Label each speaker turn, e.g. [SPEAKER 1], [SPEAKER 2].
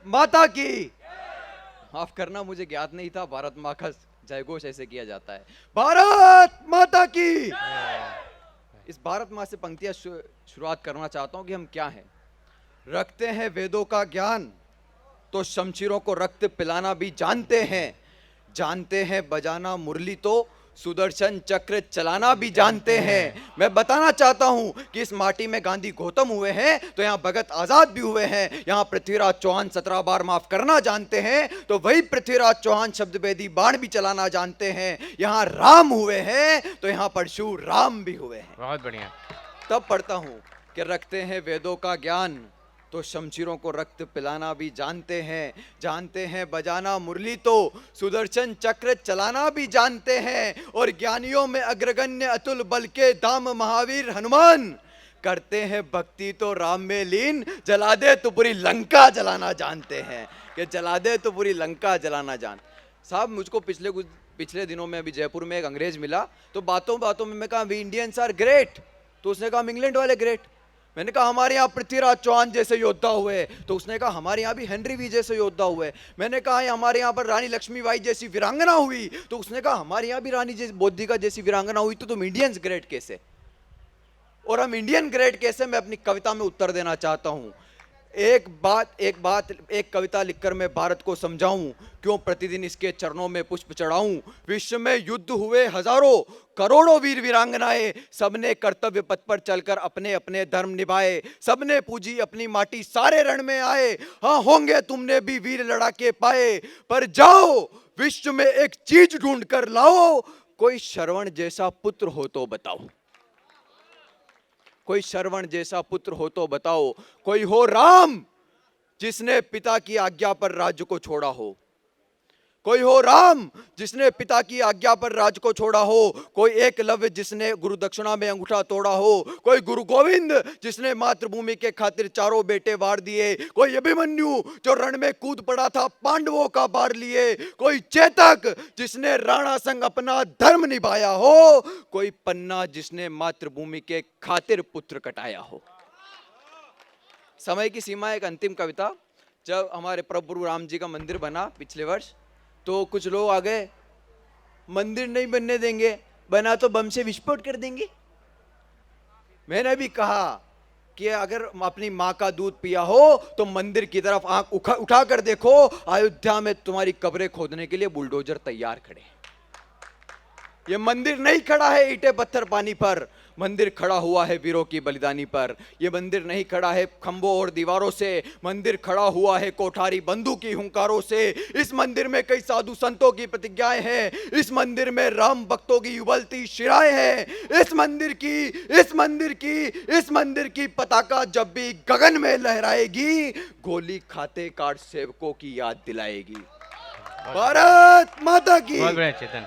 [SPEAKER 1] माता की। माफ करना, मुझे ज्ञात नहीं था भारत माँ का जयघोष ऐसे किया जाता है। भारत माता की। इस भारत माँ से पंक्तियां शुरुआत करना चाहता हूं कि हम क्या हैं। रखते हैं वेदों का ज्ञान तो शमशीरों को रक्त पिलाना भी जानते हैं। जानते हैं बजाना मुरली तो सुदर्शन चक्र चलाना भी जानते हैं। मैं बताना चाहता हूं कि इस माटी में गांधी गौतम हुए हैं तो यहां भगत आजाद भी हुए हैं। यहां पृथ्वीराज चौहान 17 बार माफ करना जानते हैं तो वही पृथ्वीराज चौहान शब्दभेदी बाण भी चलाना जानते हैं। यहां राम हुए हैं तो यहां परशुराम भी हुए हैं।
[SPEAKER 2] बहुत बढ़िया।
[SPEAKER 1] तब पढ़ता हूं कि रखते हैं वेदों का ज्ञान तो शमशीरों को रक्त पिलाना भी जानते हैं। जानते हैं बजाना मुरली तो सुदर्शन चक्र चलाना भी जानते हैं। और ज्ञानियों में अग्रगण्य अतुल बल के दाम महावीर हनुमान। करते हैं भक्ति तो राम में लीन, जला दे तो पूरी लंका जलाना जानते हैं। कि जला दे तो पूरी लंका जलाना जान। साहब, मुझको पिछले दिनों में अभी जयपुर में एक अंग्रेज मिला तो बातों बातों में मैं कहा वी इंडियंस आर ग्रेट, तो उसने कहा हम इंग्लैंड वाले ग्रेट। मैंने कहा हमारे यहाँ पृथ्वीराज चौहान जैसे योद्धा हुए, तो उसने कहा हमारे यहाँ भी हेनरी वी जैसे योद्धा हुए। मैंने कहा हमारे यहाँ पर रानी लक्ष्मीबाई जैसी वीरांगना हुई, तो उसने कहा हमारे यहाँ भी रानी जैसी बोधिका जैसी वीरांगना हुई, तो तुम इंडियंस ग्रेट कैसे, और हम इंडियन ग्रेट कैसे। मैं अपनी कविता में उत्तर देना चाहता हूं। एक कविता लिखकर मैं भारत को समझाऊं, क्यों प्रतिदिन इसके चरणों में पुष्प चढ़ाऊं। विश्व में युद्ध हुए हजारों करोड़ों वीर वीरांगनाएं, सबने कर्तव्य पथ पर चलकर अपने अपने धर्म निभाए। सबने पूजी अपनी माटी, सारे रण में आए। हाँ होंगे तुमने भी वीर लड़ाके पाए, पर जाओ विश्व में एक चीज ढूंढ कर लाओ, कोई श्रवण जैसा पुत्र हो तो बताओ। कोई श्रवण जैसा पुत्र हो तो बताओ। कोई हो राम जिसने पिता की आज्ञा पर राज्य को छोड़ा हो। कोई हो राम जिसने पिता की आज्ञा पर राज्य को छोड़ा हो। कोई एकलव्य जिसने गुरु दक्षिणा में अंगूठा तोड़ा हो। कोई गुरु गोविंद जिसने मातृभूमि के खातिर चारों बेटे वार दिए। कोई अभिमन्यु जो रण में कूद पड़ा था पांडवों का बार लिए। कोई चेतक जिसने राणा संग अपना धर्म निभाया हो। कोई पन्ना जिसने मातृभूमि के खातिर पुत्र कटाया हो। समय की सीमा, एक अंतिम कविता। जब हमारे प्रभु राम जी का मंदिर बना पिछले वर्ष, तो कुछ लोग आ गए, मंदिर नहीं बनने देंगे, बना तो बम से विस्फोट कर देंगे। मैंने भी कहा कि अगर अपनी माँ का दूध पिया हो तो मंदिर की तरफ आंख उठा कर देखो, अयोध्या में तुम्हारी कब्रें खोदने के लिए बुलडोजर तैयार खड़े। ये मंदिर नहीं खड़ा है ईंटे पत्थर पानी पर, मंदिर खड़ा हुआ है वीरों की बलिदानी पर। ये मंदिर नहीं खड़ा है खंभों और दीवारों से, मंदिर खड़ा हुआ है कोठारी बंदूक की हुंकारों से। इस मंदिर में कई साधु संतों की प्रतिज्ञाएं हैं। इस मंदिर में राम भक्तों की उबलती शिराएं हैं। इस मंदिर की पताका जब भी गगन में लहराएगी, गोली खाते कार सेवकों की याद दिलाएगी। भारत माता की।
[SPEAKER 2] बहुत बढ़िया चेतन।